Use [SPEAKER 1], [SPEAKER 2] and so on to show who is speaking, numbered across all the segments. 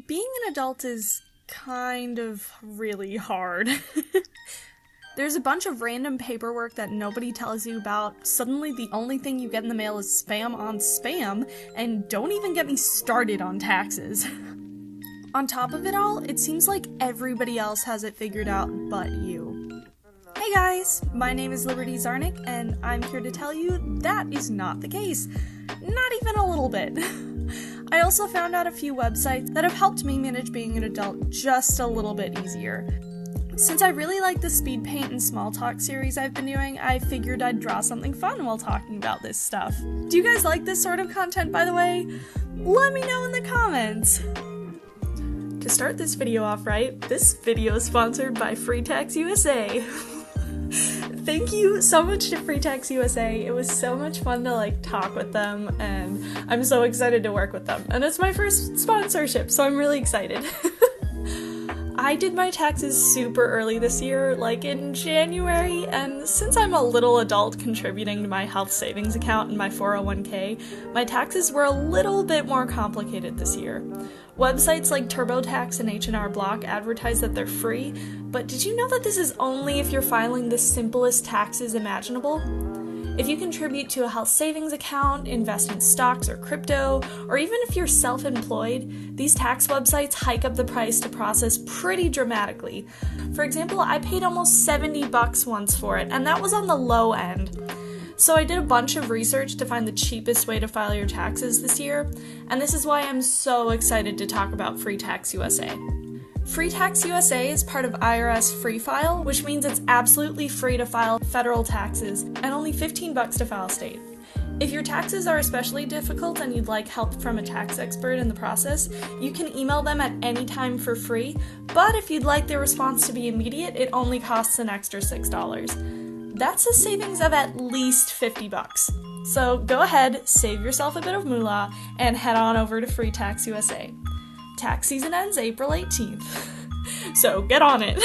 [SPEAKER 1] Being an adult is kind of really hard. There's a bunch of random paperwork that nobody tells you about. Suddenly the only thing you get in the mail is spam on spam, and don't even get me started on taxes. On top of it all, it seems like everybody else has it figured out but you. Hey guys, my name is Liberty Czarnik, and I'm here to tell you that is not the case. Not even a little bit. I also found out a few websites that have helped me manage being an adult just a little bit easier. Since I really like the speed paint and small talk series I've been doing, I figured I'd draw something fun while talking about this stuff. Do you guys like this sort of content, by the way? Let me know in the comments! To start this video off right, this video is sponsored by FreeTaxUSA. Thank you so much to FreeTaxUSA. It was so much fun to talk with them, and I'm so excited to work with them. And it's my first sponsorship, so I'm really excited. I did my taxes super early this year, in January, and since I'm a little adult contributing to my health savings account and my 401k, my taxes were a little bit more complicated this year. Websites like TurboTax and H&R Block advertise that they're free, but did you know that this is only if you're filing the simplest taxes imaginable? If you contribute to a health savings account, invest in stocks or crypto, or even if you're self-employed, these tax websites hike up the price to process pretty dramatically. For example, I paid almost $70 once for it, and that was on the low end. So I did a bunch of research to find the cheapest way to file your taxes this year, and this is why I'm so excited to talk about FreeTaxUSA. FreeTaxUSA is part of IRS Free File, which means it's absolutely free to file federal taxes and only $15 to file state. If your taxes are especially difficult and you'd like help from a tax expert in the process, you can email them at any time for free, but if you'd like their response to be immediate, it only costs an extra $6. That's a savings of at least $50. So go ahead, save yourself a bit of moolah, and head on over to FreeTaxUSA. Tax season ends April 18th, so get on it!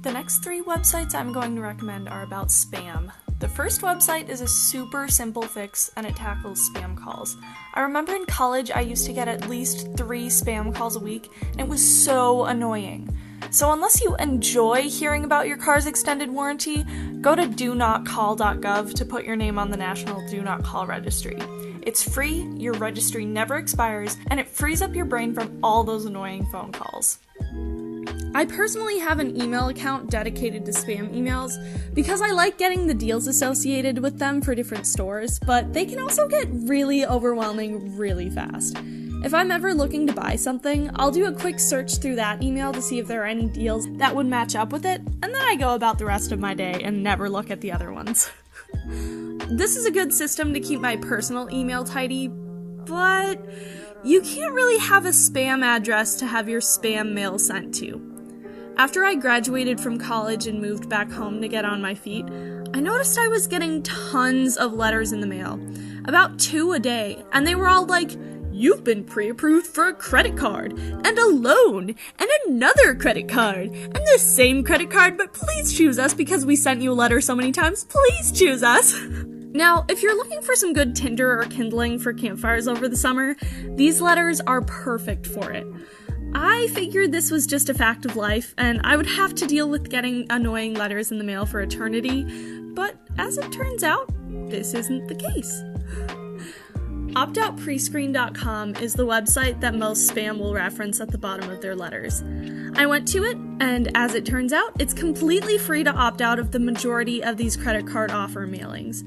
[SPEAKER 1] The next 3 websites I'm going to recommend are about spam. The first website is a super simple fix, and it tackles spam calls. I remember in college I used to get at least 3 spam calls a week, and it was so annoying. So unless you enjoy hearing about your car's extended warranty, go to donotcall.gov to put your name on the National Do Not Call Registry. It's free, your registry never expires, and it frees up your brain from all those annoying phone calls. I personally have an email account dedicated to spam emails because I like getting the deals associated with them for different stores, but they can also get really overwhelming really fast. If I'm ever looking to buy something, I'll do a quick search through that email to see if there are any deals that would match up with it, and then I go about the rest of my day and never look at the other ones. This is a good system to keep my personal email tidy, but you can't really have a spam address to have your spam mail sent to. After I graduated from college and moved back home to get on my feet, I noticed I was getting tons of letters in the mail, about 2 a day, and they were all like, "You've been pre-approved for a credit card, and a loan, and another credit card, and the same credit card, but please choose us because we sent you a letter so many times, please choose us." Now, if you're looking for some good tinder or kindling for campfires over the summer, these letters are perfect for it. I figured this was just a fact of life, and I would have to deal with getting annoying letters in the mail for eternity, but as it turns out, this isn't the case. Outprescreen.com is the website that most spam will reference at the bottom of their letters. I went to it, and as it turns out, it's completely free to opt out of the majority of these credit card offer mailings.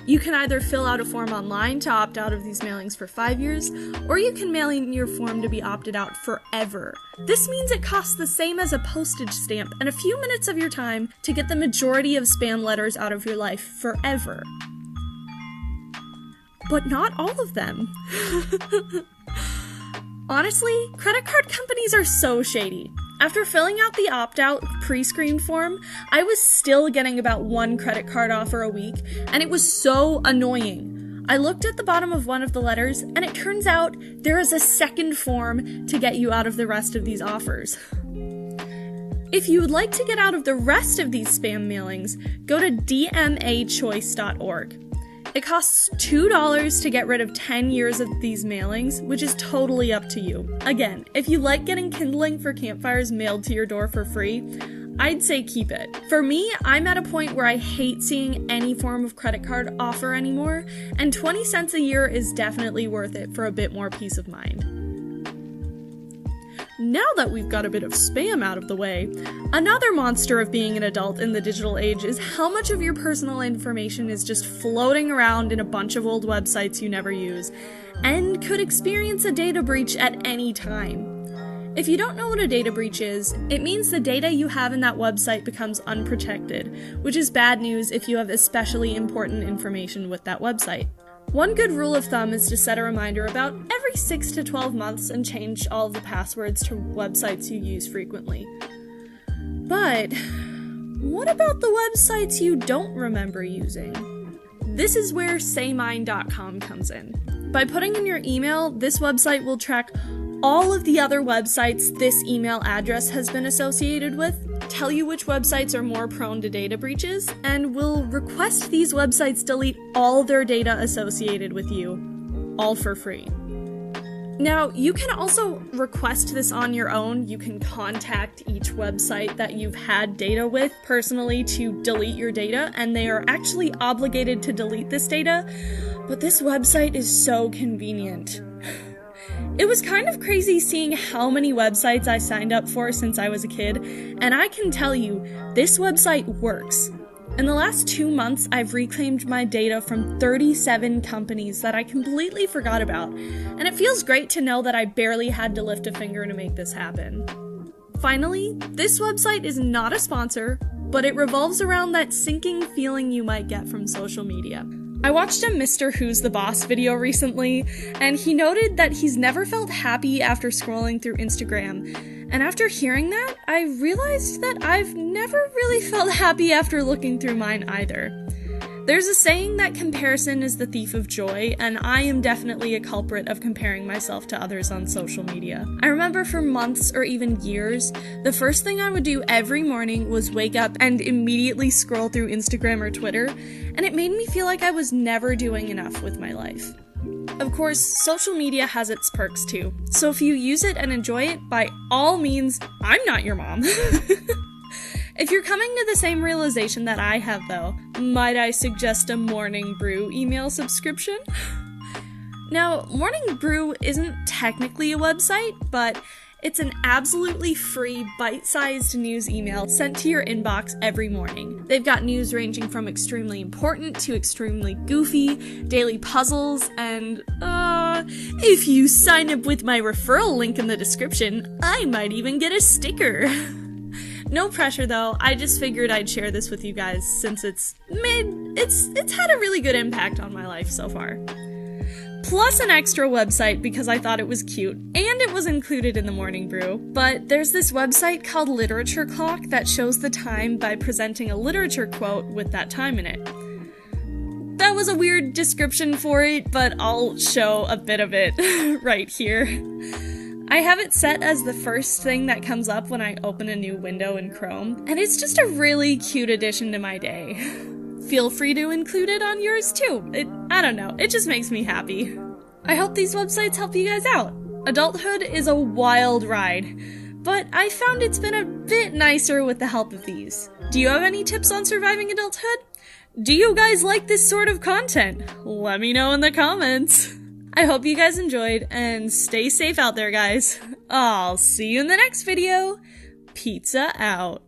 [SPEAKER 1] You can either fill out a form online to opt out of these mailings for 5 years, or you can mail in your form to be opted out forever. This means it costs the same as a postage stamp and a few minutes of your time to get the majority of spam letters out of your life forever. But not all of them. Honestly, credit card companies are so shady. After filling out the opt-out pre-screened form, I was still getting about 1 credit card offer a week, and it was so annoying. I looked at the bottom of one of the letters, and it turns out there is a second form to get you out of the rest of these offers. If you would like to get out of the rest of these spam mailings, go to DMA Choice.org. It costs $2 to get rid of 10 years of these mailings, which is totally up to you. Again, if you like getting kindling for campfires mailed to your door for free, I'd say keep it. For me, I'm at a point where I hate seeing any form of credit card offer anymore, and 20 cents a year is definitely worth it for a bit more peace of mind. Now that we've got a bit of spam out of the way, another monster of being an adult in the digital age is how much of your personal information is just floating around in a bunch of old websites you never use, and could experience a data breach at any time. If you don't know what a data breach is, it means the data you have in that website becomes unprotected, which is bad news if you have especially important information with that website. One good rule of thumb is to set a reminder about every 6 to 12 months and change all of the passwords to websites you use frequently. But what about the websites you don't remember using? This is where saymine.com comes in. By putting in your email, this website will track all of the other websites this email address has been associated with, tell you which websites are more prone to data breaches, and will request these websites delete all their data associated with you, all for free. Now, you can also request this on your own. You can contact each website that you've had data with personally to delete your data, and they are actually obligated to delete this data, but this website is so convenient. It was kind of crazy seeing how many websites I signed up for since I was a kid, and I can tell you, this website works. In the last 2 months, I've reclaimed my data from 37 companies that I completely forgot about, and it feels great to know that I barely had to lift a finger to make this happen. Finally, this website is not a sponsor, but it revolves around that sinking feeling you might get from social media. I watched a Mr. Who's the Boss video recently, and he noted that he's never felt happy after scrolling through Instagram. And after hearing that, I realized that I've never really felt happy after looking through mine either. There's a saying that comparison is the thief of joy, and I am definitely a culprit of comparing myself to others on social media. I remember for months or even years, the first thing I would do every morning was wake up and immediately scroll through Instagram or Twitter, and it made me feel like I was never doing enough with my life. Of course, social media has its perks too, so if you use it and enjoy it, by all means, I'm not your mom. If you're coming to the same realization that I have though, might I suggest a Morning Brew email subscription? Now, Morning Brew isn't technically a website, but it's an absolutely free, bite-sized news email sent to your inbox every morning. They've got news ranging from extremely important to extremely goofy, daily puzzles, and, if you sign up with my referral link in the description, I might even get a sticker. No pressure though, I just figured I'd share this with you guys since it's had a really good impact on my life so far. Plus an extra website because I thought it was cute, and it was included in the Morning Brew, but there's this website called Literature Clock that shows the time by presenting a literature quote with that time in it. That was a weird description for it, but I'll show a bit of it right here. I have it set as the first thing that comes up when I open a new window in Chrome, and it's just a really cute addition to my day. Feel free to include it on yours too. I don't know, it just makes me happy. I hope these websites help you guys out. Adulthood is a wild ride, but I found it's been a bit nicer with the help of these. Do you have any tips on surviving adulthood? Do you guys like this sort of content? Let me know in the comments. I hope you guys enjoyed, and stay safe out there, guys. I'll see you in the next video. Pizza out.